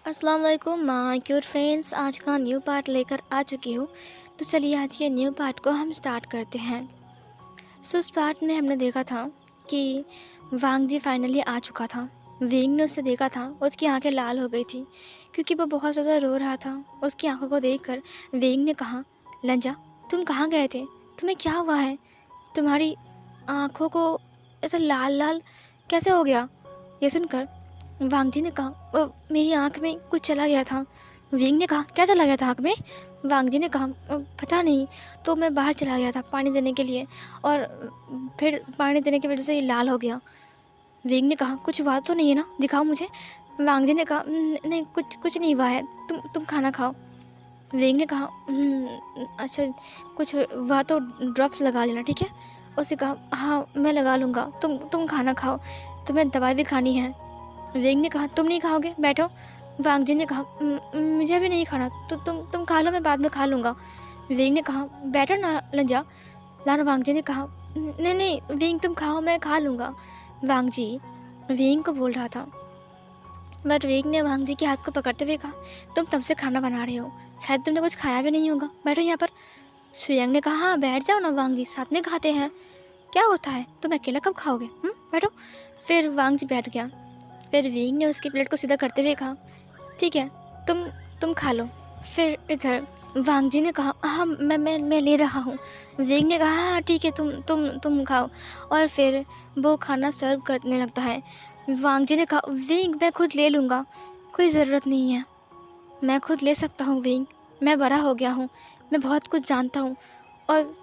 अस्सलाम वालेकुम my cute friends. आज का न्यू पार्ट लेकर आ चुकी हूँ। तो चलिए आज के न्यू पार्ट को हम स्टार्ट करते हैं। उस पार्ट में हमने देखा था कि वांग जी फाइनली आ चुका था। विंग ने उसे देखा था, उसकी आंखें लाल हो गई थी क्योंकि वो बहुत ज़्यादा रो रहा था। उसकी आंखों को देखकर विंग ने कहा, लंजा तुम कहाँ गए थे, तुम्हें क्या हुआ है, तुम्हारी आंखों को ऐसा लाल लाल कैसे हो गया। ये सुनकर वांग जी ने कहा, मेरी आंख में कुछ चला गया था। विंग ने कहा, क्या चला गया था आंख में। वांग जी ने कहा, पता नहीं, तो मैं बाहर चला गया था पानी देने के लिए और फिर पानी देने की वजह से ये लाल हो गया। विंग ने कहा, कुछ हुआ तो नहीं है ना, दिखाओ मुझे। वांग जी ने कहा, नहीं कुछ कुछ नहीं हुआ है, तुम खाना खाओ। विंग ने कहा, अच्छा कुछ हुआ तो ड्रॉप्स लगा लेना, ठीक है। उसे कहा, हाँ मैं लगा लूँगा, तुम खाना खाओ, तुम्हें दवाई भी खानी है। विंग ने कहा, तुम नहीं खाओगे, बैठो। वांग जी ने कहा, मुझे भी नहीं खाना, तो तुम खा लो, मैं बाद में खा लूँगा। विंग ने कहा, बैठो ना लंजा। लाना वांग जी ने कहा, नहीं नहीं विंग तुम खाओ, मैं खा लूँगा। वांग जी विंग को बोल रहा था, बट विंग ने वांग जी के हाथ को पकड़ते हुए कहा, तुम तब से खाना बना रहे हो, शायद तुमने कुछ खाया भी नहीं होगा, बैठो यहाँ पर। सुयंग ने कहा, हाँ बैठ जाओ ना वांग जी, साथ में खाते हैं, क्या होता है, तुम अकेला कब खाओगे, बैठो। फिर वांग जी बैठ गया। फिर विंग ने उसकी प्लेट को सीधा करते हुए कहा, ठीक है तुम खा लो। फिर इधर वांग जी ने कहा, हाँ मैं ले रहा हूँ। विंग ने कहा, हाँ ठीक है तुम खाओ। और फिर वो खाना सर्व करने लगता है। वांग जी ने कहा, विंग मैं खुद ले लूँगा, कोई ज़रूरत नहीं है, मैं खुद ले सकता हूँ विंग, मैं बड़ा हो गया हूँ, मैं बहुत कुछ जानता हूँ और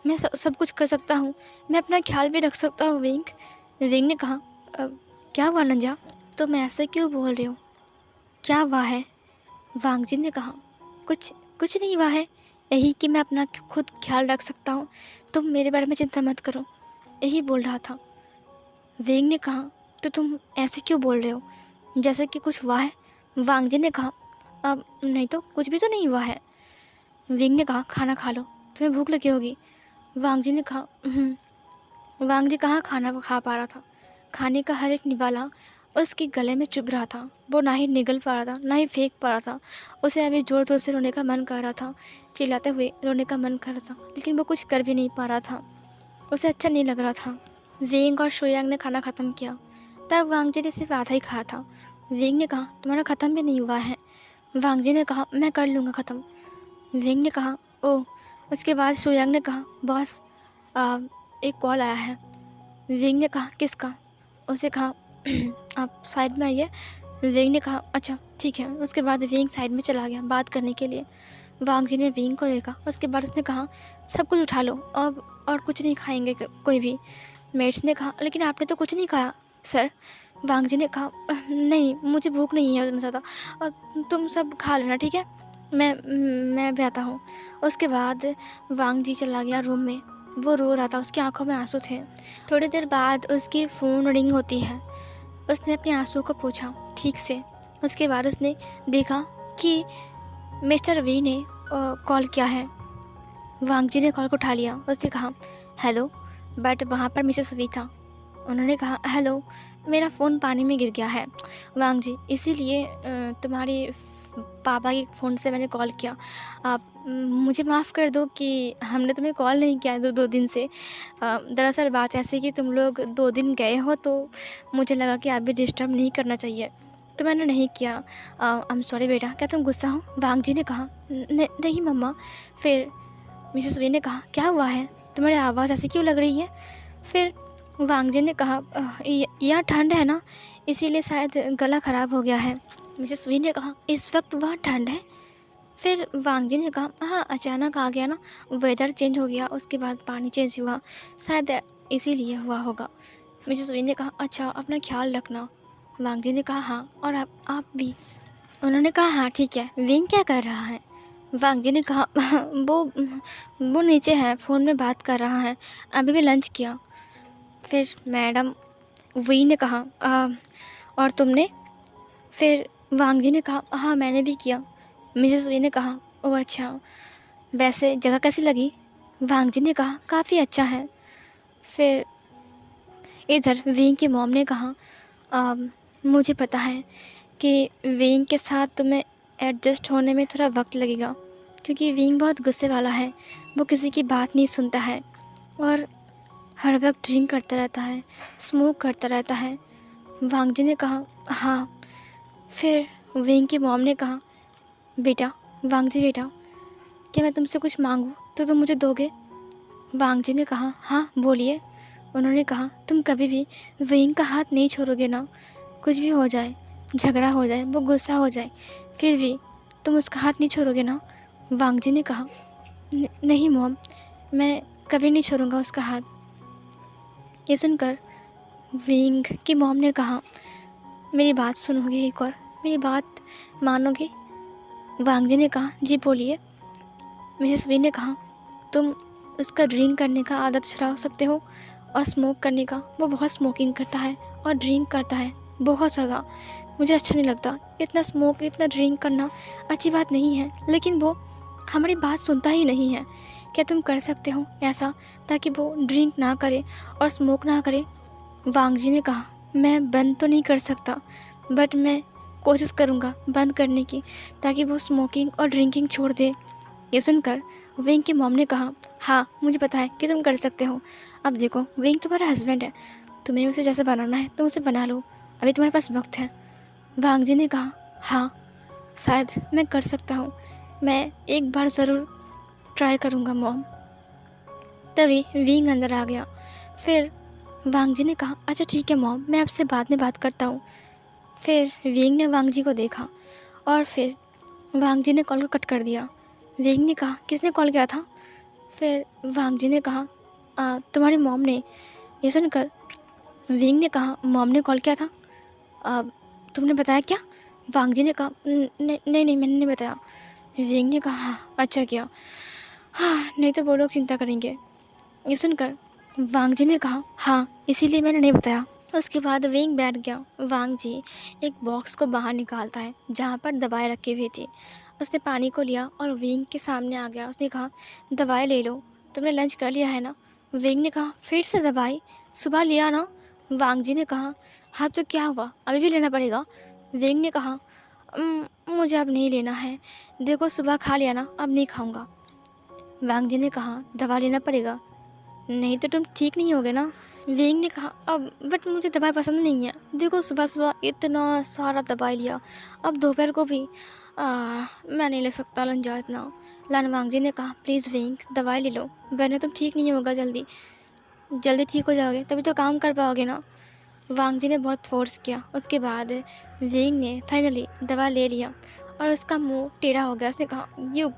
मैं सब कुछ कर सकता हूँ, मैं अपना ख्याल भी रख सकता हूँ विंग। विंग ने कहा, क्या हुआ नंजा, तुम ऐसे क्यों बोल रहे हो, क्या हुआ है। वांग जी ने कहा, कुछ कुछ नहीं हुआ है, यही कि मैं अपना खुद ख्याल रख सकता हूँ, तुम मेरे बारे में चिंता मत करो, यही बोल रहा था। विंग ने कहा, तो तुम ऐसे क्यों बोल रहे हो, जैसे कि कुछ हुआ है। वांग जी ने कहा, अब नहीं तो कुछ भी तो नहीं हुआ है। विंग ने कहा, खाना खा लो, तुम्हें भूख लगी होगी। वांग जी ने कहा, वांग जी कहाँ खाना खा पा रहा था, खाने का हर एक निवाला उसके गले में चुभ रहा था। वो ना ही निगल पा रहा था, ना ही फेंक पा रहा था। उसे अभी ज़ोर ज़ोर से रोने का मन कर रहा था, चिल्लाते हुए रोने का मन कर रहा था, लेकिन वो कुछ कर भी नहीं पा रहा था, उसे अच्छा नहीं लग रहा था। विंग और शुयांग ने खाना ख़त्म किया, तब वांग जी ने सिर्फ आधा ही खाया था। विंग ने कहा, तुम्हारा ख़त्म भी नहीं हुआ है। वांग जी ने कहा, मैं कर लूँगा ख़त्म। विंग ने कहा, ओह। उसके बाद शुयांग ने कहा, बॉस एक कॉल आया है। विंग ने कहा, किसका। उसे कहा, आप साइड में आइए। विंग ने कहा, अच्छा ठीक है। उसके बाद विंग साइड में चला गया बात करने के लिए। वांग जी ने विंग को देखा, उसके बाद उसने कहा, सब कुछ उठा लो, अब और कुछ नहीं खाएंगे कोई भी। मेट्स ने कहा, लेकिन आपने तो कुछ नहीं खाया सर। वांग जी ने कहा, नहीं मुझे भूख नहीं है उतना ज़्यादा, और तुम सब खा लेना, ठीक है, मैं भी आता हूँ। उसके बाद वांग जी चला गया रूम में। वो रो रहा था, उसकी आंखों में आंसू थे। थोड़ी देर बाद उसकी फ़ोन रिंग होती है। उसने अपने आंसू को पोंछा ठीक से। उसके बाद उसने देखा कि मिस्टर वी ने कॉल किया है। वांग जी ने कॉल को उठा लिया। उसने कहा, हेलो, बट वहाँ पर मिसेस वी था। उन्होंने कहा, हेलो, मेरा फ़ोन पानी में गिर गया है वांग जी, इसीलिए तुम्हारी पापा के फ़ोन से मैंने कॉल किया। आप मुझे माफ़ कर दो कि हमने तुम्हें कॉल नहीं किया दो दिन से। दरअसल बात ऐसी कि तुम लोग 2 दिन गए हो, तो मुझे लगा कि आप भी डिस्टर्ब नहीं करना चाहिए, तो मैंने नहीं किया। आई एम सॉरी बेटा, क्या तुम गुस्सा हो। वांग जी ने कहा, नहीं मम्मा। फिर मिसेस वी ने कहा, क्या हुआ है, तुम्हारी आवाज़ ऐसी क्यों लग रही है। फिर वांग जी ने कहा, यहाँ ठंड है ना, इसीलिए शायद गला ख़राब हो गया है। मिसेस वी ने कहा, इस वक्त वहाँ ठंड है। फिर वांग जी ने कहा, हाँ अचानक आ गया ना, वेदर चेंज हो गया, उसके बाद पानी चेंज हुआ, शायद इसीलिए हुआ होगा। मिसेस वी ने कहा, अच्छा अपना ख्याल रखना। वांग जी ने कहा, हाँ, और आप भी। उन्होंने कहा, हाँ ठीक है। विंग क्या कर रहा है। वांग जी ने कहा, वो नीचे है, फ़ोन में बात कर रहा है, अभी भी लंच किया। फिर मैडम वी ने कहा, और तुमने। फिर वांग जी ने कहा, हाँ मैंने भी किया। मिसेस वी ने कहा, ओह अच्छा, वैसे जगह कैसी लगी। वांग जी ने कहा, काफ़ी अच्छा है। फिर इधर विंग की मॉम ने कहा, मुझे पता है कि विंग के साथ तुम्हें एडजस्ट होने में थोड़ा वक्त लगेगा, क्योंकि विंग बहुत गुस्से वाला है। वो किसी की बात नहीं सुनता है और हर वक्त ड्रिंक करता रहता है, स्मोक करता रहता है। वांगजी ने कहा हाँ। फिर विंग की मॉम ने कहा बेटा, वांगजी बेटा, क्या मैं तुमसे कुछ मांगूं तो तुम मुझे दोगे? वांगजी ने कहा हाँ बोलिए। उन्होंने कहा तुम कभी भी विंग का हाथ नहीं छोड़ोगे ना? कुछ भी हो जाए, झगड़ा हो जाए, वो गुस्सा हो जाए, फिर भी तुम उसका हाथ नहीं छोड़ोगे ना? वांगजी ने कहा नहीं मॉम, मैं कभी नहीं छोड़ूंगा उसका हाथ। ये सुनकर विंग की मॉम ने कहा मेरी बात सुनोगे एक और, मेरी बात मानोगे? वांगजी ने कहा जी बोलिए। मिसेस वी ने कहा तुम उसका ड्रिंक करने का आदत छुड़ा सकते हो और स्मोक करने का। वो बहुत स्मोकिंग करता है और ड्रिंक करता है बहुत ज़्यादा। मुझे अच्छा नहीं लगता, इतना स्मोक इतना ड्रिंक करना अच्छी बात नहीं है, लेकिन वो हमारी बात सुनता ही नहीं है। क्या तुम कर सकते हो ऐसा ताकि वो ड्रिंक ना करे और स्मोक ना करे? वांगजी ने कहा मैं बंद तो नहीं कर सकता, बट मैं कोशिश करूँगा बंद करने की, ताकि वो स्मोकिंग और ड्रिंकिंग छोड़ दे। ये सुनकर विंग की मॉम ने कहा हाँ मुझे पता है कि तुम कर सकते हो। अब देखो विंग तुम्हारा हस्बैंड है, तुम्हें उसे जैसे बनाना है तो उसे बना लो, अभी तुम्हारे पास वक्त है। वांगजी ने कहा हाँ शायद मैं कर सकता हूँ, मैं एक बार ज़रूर ट्राई करूँगा मॉम। तभी विंग अंदर आ गया। फिर वांगजी ने कहा अच्छा ठीक है मॉम, मैं आपसे बाद में बात करता हूँ। फिर विंग ने वांगजी को देखा और फिर वांगजी ने कॉल को कट कर दिया। विंग ने कहा किसने कॉल किया था? फिर वांगजी ने कहा तुम्हारी मॉम ने। ये सुनकर विंग ने कहा मॉम ने कॉल किया था? तुमने बताया क्या? वांगजी ने कहा नहीं नहीं मैंने नहीं बताया। विंग ने कहा हाँ अच्छा किया, हाँ नहीं तो वो लोग चिंता करेंगे। ये सुनकर वांगजी ने कहा हाँ इसीलिए मैंने नहीं बताया। उसके बाद विंग बैठ गया। वांगजी एक बॉक्स को बाहर निकालता है जहाँ पर दवाई रखी हुई थी। उसने पानी को लिया और विंग के सामने आ गया। उसने कहा दवाई ले लो, तुमने लंच कर लिया है ना? विंग ने कहा फिर से दवाई, सुबह लिया ना? वांगजी ने कहा हाँ तो क्या हुआ, अभी भी लेना पड़ेगा? विंग ने कहा मुझे अब नहीं लेना है, देखो सुबह खा लिया ना, अब नहीं खाऊंगा। वांगजी ने कहा दवा लेना पड़ेगा, नहीं तो तुम ठीक नहीं होगे ना? विंग ने कहा अब बट मुझे दवाई पसंद नहीं है, देखो सुबह सुबह इतना सारा दवाई लिया, अब दोपहर को भी मैं नहीं ले सकता लंजा इतना। वांगजी ने कहा प्लीज़ विंग दवाई ले लो, वरना तुम ठीक नहीं होगा, जल्दी जल्दी ठीक हो जाओगे तभी तो काम कर पाओगे ना। वांगजी ने बहुत फोर्स किया। उसके बाद विंग ने फाइनली दवा ले लिया और उसका मुंह टेढ़ा हो गया। उसने कहा युग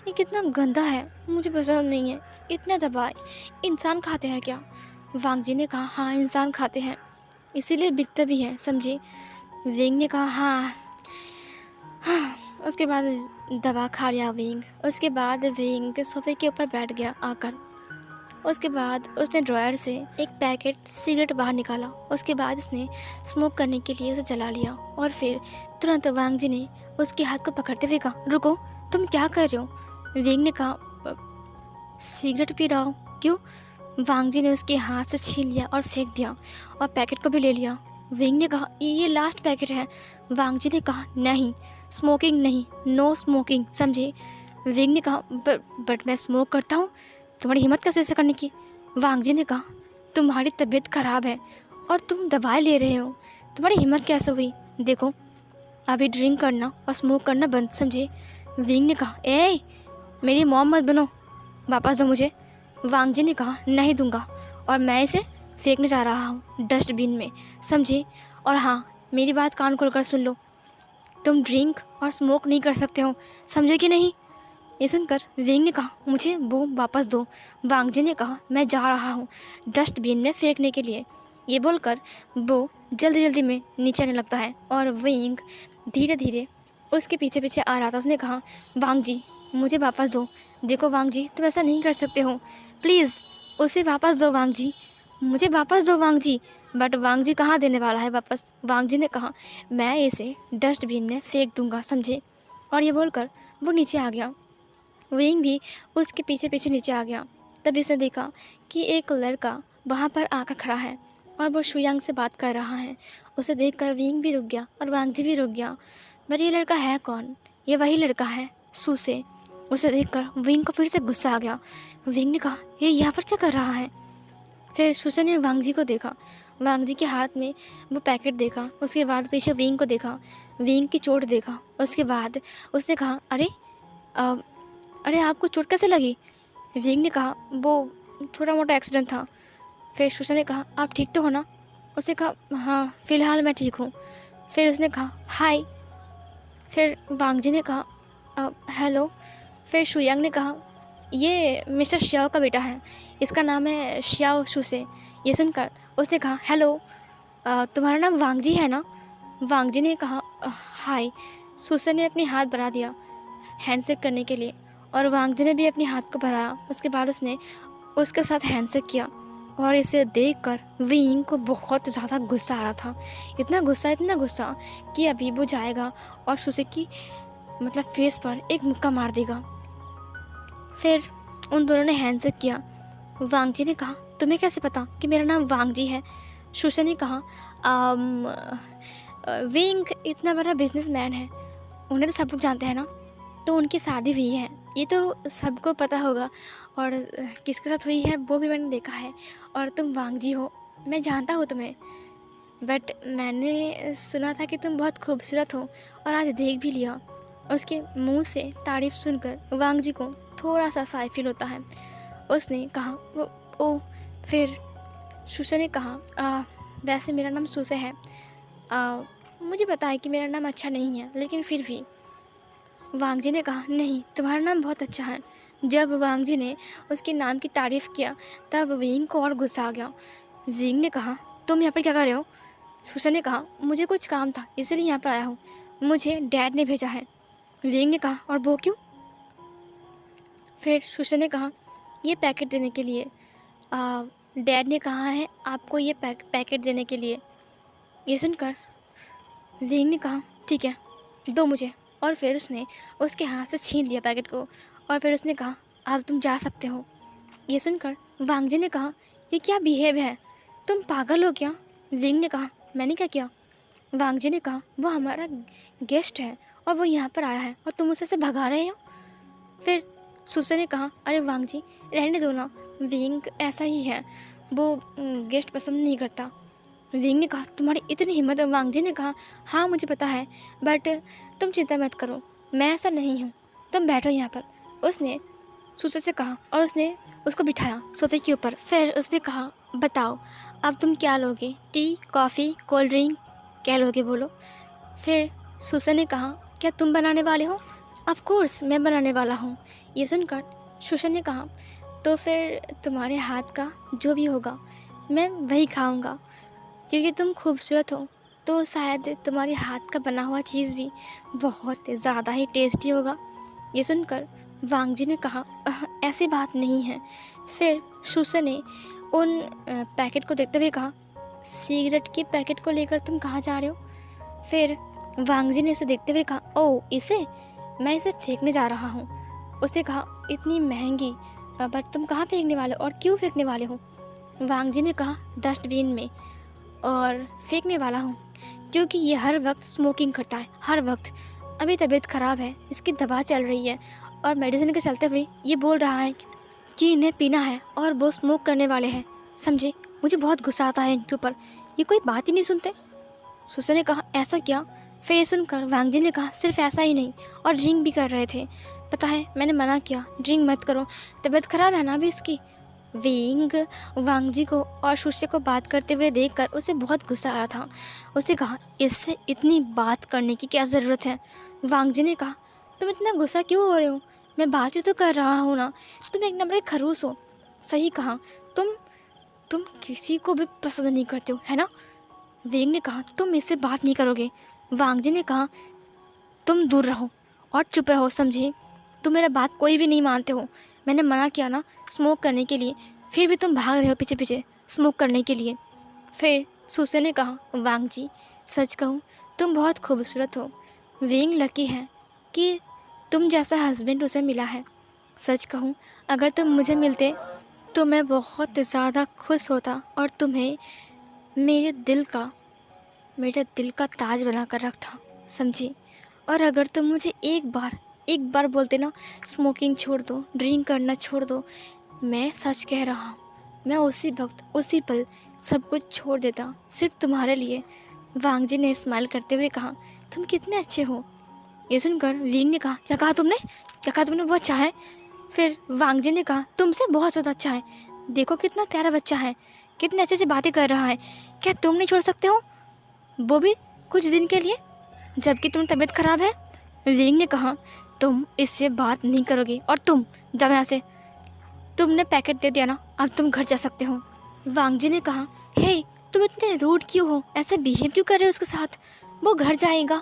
ये कितना गंदा है, मुझे पसंद नहीं है, इतना दवाई इंसान खाते हैं क्या? वांगजी ने कहा हाँ इंसान खाते हैं, इसीलिए बिकते भी हैं, समझी? विंग ने कहा हाँ। उसके बाद दवा खा लिया विंग। उसके बाद विंग सोफे के ऊपर बैठ गया आकर। उसके बाद उसने ड्रॉयर से एक पैकेट सिगरेट बाहर निकाला। उसके बाद उसने स्मोक करने के लिए उसे जला लिया और फिर तुरंत वांगजी ने उसके हाथ को पकड़ते हुए कहा रुको, तुम क्या कर रहे हो? विंग ने कहा सिगरेट पी रहा हूँ। क्यों? वांगजी ने उसके हाथ से छीन लिया और फेंक दिया और पैकेट को भी ले लिया। विंग ने कहा ये लास्ट पैकेट है। वांगजी ने कहा नहीं, स्मोकिंग नहीं, नो स्मोकिंग, समझे? विंग ने कहा बट मैं स्मोक करता हूँ, तुम्हारी हिम्मत कैसे ऐसा करने की? वांगजी ने कहा तुम्हारी तबीयत ख़राब है और तुम दवाई ले रहे हो, तुम्हारी हिम्मत कैसे हुई? देखो अभी ड्रिंक करना और स्मोक करना बंद, समझे? विंग ने कहा ए मेरी मॉम मत बनो, वापस दो मुझे। वांगजी ने कहा नहीं दूंगा और मैं इसे फेंकने जा रहा हूँ डस्टबिन में, समझे? और हाँ मेरी बात कान खोलकर सुन लो, तुम ड्रिंक और स्मोक नहीं कर सकते हो, समझे कि नहीं? ये सुनकर विंग ने कहा मुझे वो वापस दो। वांगजी ने कहा मैं जा रहा हूँ डस्टबिन में फेंकने के लिए। ये बोलकर वो जल्दी जल्दी में नीचे आने लगता है और विंग धीरे धीरे उसके पीछे पीछे आ रहा था। उसने कहा वांगजी मुझे वापस दो। देखो वांगजी तुम ऐसा नहीं कर सकते हो, प्लीज़ उसे वापस दो वांगजी, मुझे वापस दो वांगजी। बट वांगजी कहाँ देने वाला है वापस? वांगजी ने कहा मैं इसे डस्टबिन में फेंक दूंगा, समझे? और ये बोलकर वो नीचे आ गया। विंग भी उसके पीछे पीछे नीचे आ गया। तभी उसने देखा कि एक लड़का वहाँ पर आकर खड़ा है और वो शुयांग से बात कर रहा है। उसे देखकर विंग भी रुक गया और वांग जी भी रुक गया। पर ये लड़का है कौन? ये वही लड़का है, सूसे। उसे देखकर विंग को फिर से गुस्सा आ गया। विंग ने कहा, ये यहाँ पर क्या कर रहा है? फिर सूसे ने वांग जी को देखा। वांग जी के हाथ में वो पैकेट देखा। उसके बाद पीछे विंग को देखा, विंग की चोट देखा। उसके बाद उसने कहा, अरे आपको चोट कैसे लगी? विंग ने कहा, वो छोटा मोटा एक्सीडेंट था। फिर सूसे ने कहा, आप ठीक तो हो ना? उसने कहा, हाँ फ़िलहाल मैं ठीक हूँ। फिर उसने कहा, हाय। फिर वांग जी ने कहा, हेलो। फिर शुयांग ने कहा, ये मिस्टर श्याओ का बेटा है, इसका नाम है श्याओ सूसे। ये सुनकर उसने कहा, हेलो, तुम्हारा नाम वांग जी है ना? वांग जी ने कहा, हाय। सूसे ने अपने हाथ बढ़ा दिया हैंडशेक करने के लिए और वांग जी ने भी अपने हाथ को बढ़ाया। उसके बाद उसने उसके साथ हैंडशेक किया और इसे देखकर विंग को बहुत ज़्यादा गुस्सा आ रहा था। इतना गुस्सा कि अभी वो जाएगा और सूसे की मतलब फेस पर एक मुक्का मार देगा। फिर उन दोनों ने हैंडशेक किया। वांग जी ने कहा, तुम्हें कैसे पता कि मेरा नाम वांग जी है? सूसे ने कहा, विंग इतना बड़ा बिजनेसमैन है, उन्हें तो सब लोग जानते हैं ना। तो उनकी शादी हुई है, ये तो सबको पता होगा, और किसके साथ हुई है वो भी मैंने देखा है। और तुम वांग जी हो, मैं जानता हूँ तुम्हें, बट मैंने सुना था कि तुम बहुत खूबसूरत हो और आज देख भी लिया। उसके मुंह से तारीफ़ सुनकर वांग जी को थोड़ा सा शाय फील होता है। उसने कहा, ओ। फिर सूसे ने कहा, वैसे मेरा नाम सूसे है, मुझे पता है कि मेरा नाम अच्छा नहीं है, लेकिन फिर भी। वांग जी ने कहा, नहीं, तुम्हारा नाम बहुत अच्छा है। जब वांग जी ने उसके नाम की तारीफ़ किया तब विंग को और गुस्सा आ गया। विंग ने कहा, तुम यहाँ पर क्या कर रहे हो? सूसे ने कहा, मुझे कुछ काम था इसलिए यहाँ पर आया हूँ, मुझे डैड ने भेजा है। विंग ने कहा, और वो क्यों? फिर सूसे ने कहा, ये पैकेट देने के लिए, डैड ने कहा है आपको ये पैकेट देने के लिए। ये सुनकर विंग ने कहा, ठीक है, दो मुझे। और फिर उसने उसके हाथ से छीन लिया पैकेट को और फिर उसने कहा, अब तुम जा सकते हो। ये सुनकर वांग जी ने कहा, ये क्या बिहेव है, तुम पागल हो क्या? विंग ने कहा, मैंने क्या किया? वांग जी ने कहा, वो हमारा गेस्ट है और वो यहाँ पर आया है और तुम उसे से भगा रहे हो। फिर सूसे ने कहा, अरे वांग जी, रहने दो ना, विंग ऐसा ही है, वो गेस्ट पसंद नहीं करता। विंग ने कहा, तुम्हारी इतनी हिम्मत है? वांग जी ने कहा, हाँ मुझे पता है, बट तुम चिंता मत करो, मैं ऐसा नहीं हूँ, तुम बैठो यहाँ पर। उसने सूसे से कहा और उसने उसको बिठाया सोफे के ऊपर। फिर उसने कहा, बताओ अब तुम क्या लोगे, टी, कॉफ़ी, कोल्ड ड्रिंक, क्या लोगे बोलो? फिर सूसे ने कहा, क्या तुम बनाने वाले हो? ऑफ कोर्स मैं बनाने वाला हूँ। ये सुनकर सूसे ने कहा, तो फिर तुम्हारे हाथ का जो भी होगा मैं वही खाऊंगा, क्योंकि तुम खूबसूरत हो तो शायद तुम्हारे हाथ का बना हुआ चीज़ भी बहुत ज़्यादा ही टेस्टी होगा। ये सुनकर वांग जी ने कहा, ऐसी बात नहीं है। फिर सूसे ने उन पैकेट को देखते हुए कहा, सिगरेट के पैकेट को लेकर तुम कहाँ जा रहे हो? फिर वांग जी ने उसे देखते हुए कहा, ओह इसे, मैं इसे फेंकने जा रहा हूँ। उसने कहा, इतनी महंगी, बट तुम कहाँ फेंकने वाले हो और क्यों फेंकने वाले हो? वांग जी ने कहा, डस्टबिन में, और फेंकने वाला हूँ क्योंकि ये हर वक्त स्मोकिंग करता है, हर वक्त। अभी तबीयत ख़राब है, इसकी दवा चल रही है और मेडिसिन के चलते हुए ये बोल रहा है कि इन्हें पीना है और वो स्मोक करने वाले हैं, समझे? मुझे बहुत गुस्सा आता है इनके ऊपर, ये कोई बात ही नहीं सुनते। सूसे ने कहा, ऐसा क्या? फिर ये सुनकर वांग जी ने कहा, सिर्फ ऐसा ही नहीं, और ड्रिंक भी कर रहे थे। पता है मैंने मना किया, ड्रिंक मत करो, तबीयत ख़राब है ना अभी इसकी। विंग वांग जी को और सूसे को बात करते हुए देखकर उसे बहुत गुस्सा आ रहा था। उसने कहा, इससे इतनी बात करने की क्या ज़रूरत है? वांग जी ने कहा, तुम इतना गुस्सा क्यों हो रहे हो? मैं बात ही तो कर रहा हूँ ना, तुम एक नंबर के खरूस हो। सही कहा, तुम किसी को भी पसंद नहीं करते हो, है ना? विंग ने कहा, तुम इससे बात नहीं करोगे। वांग जी ने कहा, तुम दूर रहो और चुप रहो, समझे? तुम मेरा बात कोई भी नहीं मानते हो। मैंने मना किया ना स्मोक करने के लिए, फिर भी तुम भाग रहे हो पीछे पीछे स्मोक करने के लिए। फिर सूसे ने कहा, वांग जी, सच कहूँ तुम बहुत खूबसूरत हो। विंग लकी है कि तुम जैसा हस्बैंड उसे मिला है। सच कहूँ अगर तुम मुझे मिलते तो मैं बहुत ज़्यादा खुश होता और तुम्हें मेरे दिल का ताज बना कर रखा, समझी। और अगर तुम मुझे एक बार बोलते ना, स्मोकिंग छोड़ दो, ड्रिंक करना छोड़ दो, मैं सच कह रहा हूँ, मैं उसी वक्त उसी पल सब कुछ छोड़ देता, सिर्फ तुम्हारे लिए। वांग जी ने स्माइल करते हुए कहा, तुम कितने अच्छे हो। ये सुनकर विंग ने कहा, क्या कहा तुमने? क्या कहा तुमने? वो अच्छा है। फिर वांग जी ने कहा, तुमसे बहुत ज़्यादा अच्छा है। देखो कितना प्यारा बच्चा है, कितने अच्छे से बातें कर रहा है। क्या तुम नहीं छोड़ सकते हो, वो भी कुछ दिन के लिए, जबकि तुम्हारी तबीयत खराब है? विंग ने कहा, तुम इससे बात नहीं करोगी, और तुम जाओ यहाँ से। तुमने पैकेट दे दिया ना, अब तुम घर जा सकते हो। वांग जी ने कहा, हे तुम इतने रूड क्यों हो, ऐसे बिहेव क्यों कर रहे हो उसके साथ? वो घर जाएगा,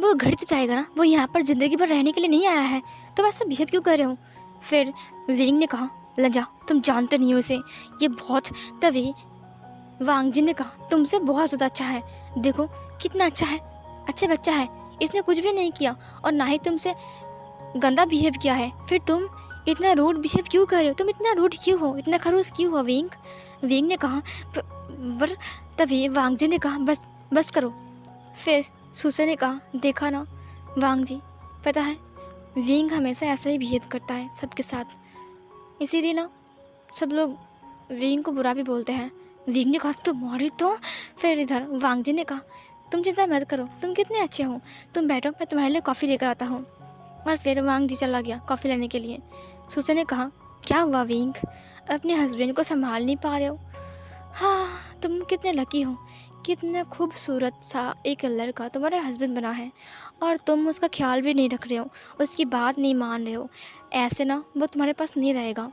वो घर तो जाएगा ना, वो यहाँ पर ज़िंदगी भर रहने के लिए नहीं आया है, तुम ऐसे बिहेव क्यों कर रहे हो? फिर विंग ने कहा, लंजा तुम जानते नहीं हो इसे, ये बहुत। तभी वांग जी ने कहा, तुमसे बहुत ज़्यादा अच्छा है, देखो कितना अच्छा है, अच्छा बच्चा है, इसने कुछ भी नहीं किया और ना ही तुमसे गंदा बिहेव किया है। फिर तुम इतना रूड बिहेव क्यों कर रहे हो? तुम इतना रूड क्यों हो, इतना खड़ूस क्यों हो विंग? विंग ने कहा, पर तभी वांग जी ने कहा, बस बस करो। फिर सुसे ने कहा, देखा ना वांग जी, पता है विंग हमेशा ऐसा ही बिहेव करता है सबके साथ, इसीलिए ना सब लोग विंग को बुरा भी बोलते हैं। विंग ने कहा, तुम्हारी तो। फिर इधर वांग जी ने कहा, तुम चिंता मत करो, तुम कितने अच्छे हो, तुम बैठो, मैं तुम्हारे लिए कॉफ़ी लेकर आता हूँ। और फिर वांग जी चला गया कॉफ़ी लेने के लिए। सुसे ने कहा, क्या हुआ विंग, अपने हस्बैंड को संभाल नहीं पा रहे हो? हाँ, तुम कितने लकी हो, कितना खूबसूरत सा एक लड़का तुम्हारा हस्बैंड बना है और तुम उसका ख्याल भी नहीं रख रहे हो, उसकी बात नहीं मान रहे हो। ऐसे ना वो तुम्हारे पास नहीं रहेगा।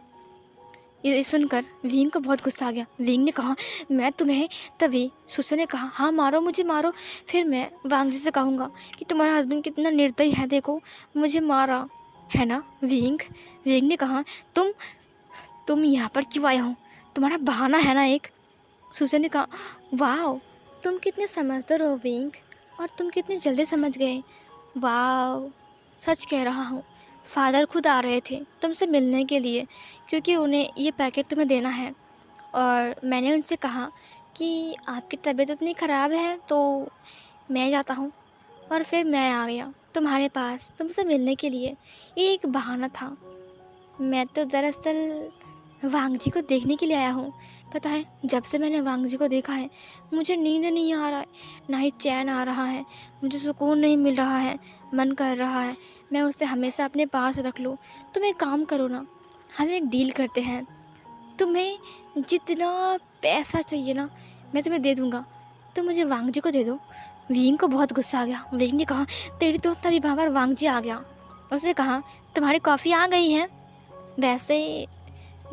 ये सुनकर विंग को बहुत गुस्सा आ गया। विंग ने कहा, मैं तुम्हें। तभी सुसे ने कहा, हाँ मारो, मुझे मारो, फिर मैं वांग जी से कहूँगा कि तुम्हारा हस्बैंड कितना निर्दयी है, देखो मुझे मारा है ना। विंग विंग ने कहा, तुम यहाँ पर क्यों आए हो, तुम्हारा बहाना है ना एक। सुसे ने कहा, वाह तुम कितने समझदार हो विंग, और तुम कितने जल्दी समझ गए। वाह, सच कह रहा हूँ, फादर खुद आ रहे थे तुमसे मिलने के लिए, क्योंकि उन्हें ये पैकेट तुम्हें देना है। और मैंने उनसे कहा कि आपकी तबीयत उतनी ख़राब है तो मैं जाता हूँ, और फिर मैं आ गया तुम्हारे पास तुमसे मिलने के लिए। ये एक बहाना था, मैं तो दरअसल वांग जी को देखने के लिए आया हूँ। पता है, जब से मैंने वांग जी को देखा है मुझे नींद नहीं आ रहा है, ना ही चैन आ रहा है, मुझे सुकून नहीं मिल रहा है, मन कर रहा है मैं उसे हमेशा अपने पास रख लूँ। तुम एक काम करो ना, हम एक डील करते हैं, तुम्हें जितना पैसा चाहिए ना मैं तुम्हें दे दूँगा, तो मुझे वांग जी को दे दो। विंग को बहुत गुस्सा आ गया। विंग ने कहा, तेरी तो। तभी वहाँ पर वांग जी आ गया। उसने कहा, तुम्हारी कॉफ़ी आ गई है। वैसे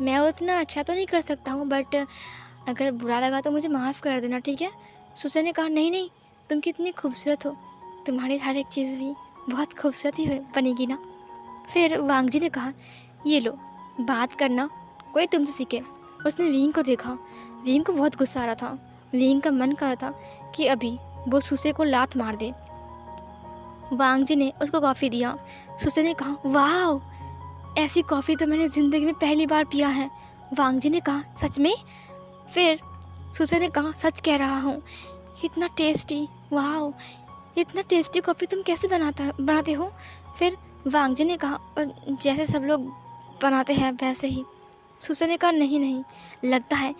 मैं उतना अच्छा तो नहीं कर सकता हूँ, बट अगर बुरा लगा तो मुझे माफ़ कर देना, ठीक है। सुसे ने कहा, नहीं नहीं, तुम कितनी खूबसूरत हो, तुम्हारी हर एक चीज़ भी बहुत खूबसूरत ही बनेगी ना। फिर वांग जी ने कहा, ये लो, बात करना कोई तुमसे सीखे। उसने विंग को देखा। विंग को बहुत गुस्सा आ रहा था। विंग का मन कर रहा था कि अभी वो सुसे को लात मार दे। वांग जी ने उसको कॉफ़ी दिया। सुसे ने कहा, वाह, ऐसी कॉफ़ी तो मैंने ज़िंदगी में पहली बार पिया है। वांग जी ने कहा, सच में? फिर सुसे ने कहा, सच कह रहा हूँ, इतना टेस्टी, वाह, इतना टेस्टी कॉफ़ी तुम कैसे बनाते हो? फिर वांग जी ने कहा, जैसे सब लोग बनाते हैं वैसे ही। सुसे ने कहा, नहीं नहीं, लगता है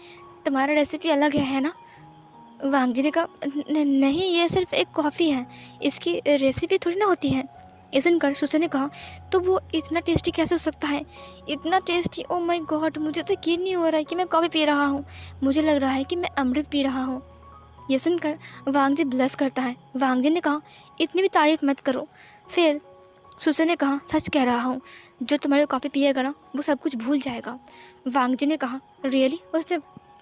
तुम्हारा रेसिपी अलग है ना। वांग जी ने कहा, नहीं, ये सिर्फ एक कॉफ़ी है, इसकी रेसिपी थोड़ी ना होती है। ये सुनकर सुसे ने कहा, तो वो इतना टेस्टी कैसे हो सकता है? इतना टेस्टी, ओ माय गॉड, मुझे तो यकीन नहीं हो रहा है कि मैं कॉफ़ी पी रहा हूँ, मुझे लग रहा है कि मैं अमृत पी रहा हूँ। ये सुनकर वांग जी ब्लश करता है। वांग जी ने कहा, इतनी भी तारीफ़ मत करो। फिर सुसे ने कहा, सच कह रहा हूँ, जो तुम्हारी कॉफ़ी पिएगा ना वो सब कुछ भूल जाएगा। वांग जी ने कहा, रियली? उसने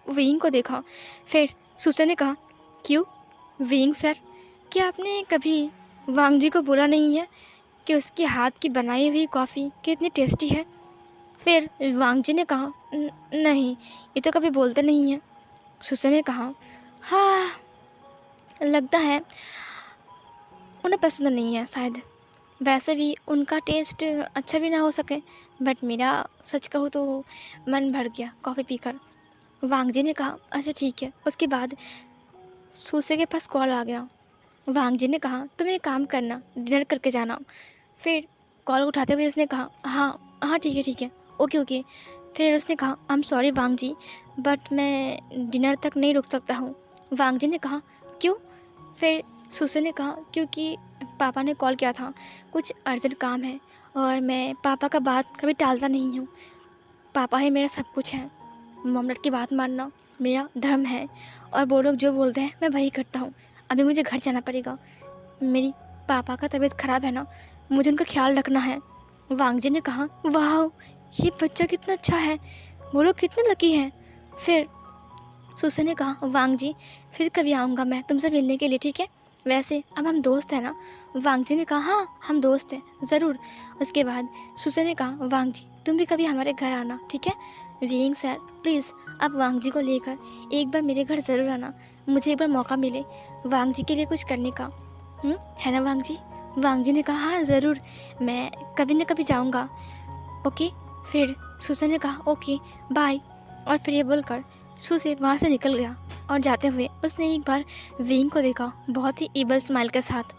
विंग को देखा। फिर सुसे ने कहा, क्यों विंग सर, क्या आपने कभी वांग जी को बोला नहीं है कि उसके हाथ की बनाई हुई कॉफ़ी कितनी टेस्टी है? फिर वांग जी ने कहा, नहीं, ये तो कभी बोलते नहीं हैं। सुसे ने कहा, हाँ, लगता है उन्हें पसंद नहीं है शायद। वैसे भी उनका टेस्ट अच्छा भी ना हो सके, बट मेरा सच कहूँ तो मन भर गया कॉफ़ी पीकर। वांग जी ने कहा अच्छा ठीक है। उसके बाद सूसे के पास कॉल आ गया। वांग जी ने कहा तुम एक काम करना, डिनर करके जाना। फिर कॉल उठाते हुए उसने कहा हाँ हाँ ठीक है, ओके ओके। फिर उसने कहा I am sorry Wang ji, but मैं डिनर तक नहीं रुक सकता हूँ। वांग जी ने कहा क्यों? फिर सुसे ने कहा क्योंकि पापा ने कॉल किया था, कुछ अर्जेंट काम है और मैं पापा का बात कभी टालता नहीं हूँ। पापा ही मेरा सब कुछ है। मम्मी की बात मानना मेरा धर्म है और वो लोग जो बोलते हैं मैं वही करता हूँ। अभी मुझे घर जाना पड़ेगा, मेरी पापा का तबीयत ख़राब है ना, मुझे उनका ख्याल रखना है। वांग जी ने कहा वाह ये बच्चा कितना अच्छा है, वो लोग कितने लकी हैं। फिर सुसे ने कहा वांग जी फिर कभी आऊँगा मैं तुमसे मिलने के लिए, ठीक है? वैसे अब हम दोस्त हैं ना? वांग जी ने कहा हाँ हम दोस्त हैं ज़रूर। उसके बाद सुसे ने कहा वांग जी तुम भी कभी हमारे घर आना, ठीक है? वीइंग सर प्लीज़ अब वांग जी को लेकर एक बार मेरे घर ज़रूर आना, मुझे एक बार मौका मिले वांग जी के लिए कुछ करने का, है ना वांग जी? वांग जी ने कहा हाँ ज़रूर, मैं कभी न कभी जाऊँगा, ओके। फिर सुसे ने कहा ओके बाय। और फिर ये बोलकर सुसे वहाँ से निकल गया और जाते हुए उसने एक बार विंग को देखा बहुत ही इबल स्माइल के साथ।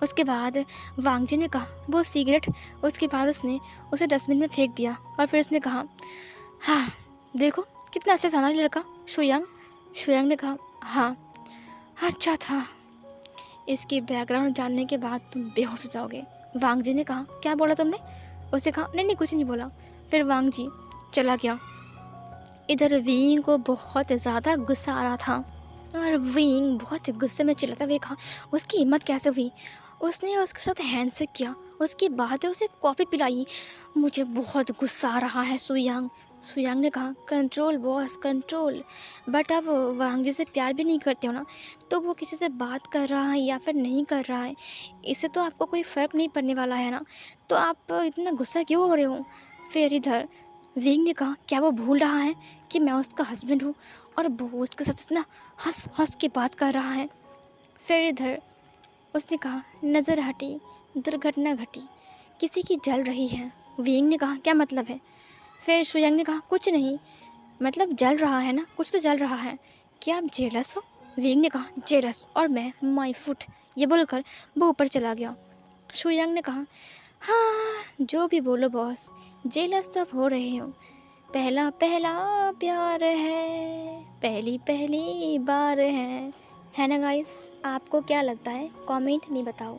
उसके बाद वांग जी ने कहा वो सिगरेट, उसके बाद उसने उसे डस्टबिन में फेंक दिया और फिर उसने कहा हाँ देखो कितना अच्छा था ना लड़का शुयांग। शुयांग ने कहा हाँ अच्छा था, इसकी बैकग्राउंड जानने के बाद तुम बेहोश हो जाओगे। वांग जी ने कहा क्या बोला तुमने? उसे कहा नहीं कुछ नहीं बोला। फिर वांग जी चला गया। इधर विंग को बहुत ज़्यादा गुस्सा आ रहा था और विंग बहुत गुस्से में चिल्लाता हुआ कहा उसकी हिम्मत कैसे हुई, उसने उसके साथ हैंडशेक किया, उसके बाद उसे कॉफ़ी पिलाई, मुझे बहुत गुस्सा आ रहा है सुयांग। सुयांग ने कहा कंट्रोल बॉस कंट्रोल, बट अब वांग जी से प्यार भी नहीं करते हो ना, तो वो किसी से बात कर रहा है या फिर नहीं कर रहा है, इससे तो आपको कोई फ़र्क नहीं पड़ने वाला है ना, तो आप इतना गुस्सा क्यों हो रहे हो? फिर इधर विंग ने कहा क्या वो भूल रहा है कि मैं उसका हस्बैंड हूँ और वो उसके साथ इतना हंस हंस के बात कर रहा है। फिर इधर उसने कहा नज़र हटी, दुर्घटना घटी, किसी की जल रही है। विंग ने कहा क्या मतलब है? फिर शुयांग ने कहा कुछ नहीं, मतलब जल रहा है ना, कुछ तो जल रहा है, क्या आप जेलस हो? विंग ने कहा जेलस और मैं माई फुट, ये बोलकर वो ऊपर चला गया। शुयांग ने कहा हाँ जो भी बोलो बॉस, जेलस तो हो रहे हो, पहला पहला प्यार है, पहली पहली बार है ना गाइस? आपको क्या लगता है कमेंट में बताओ।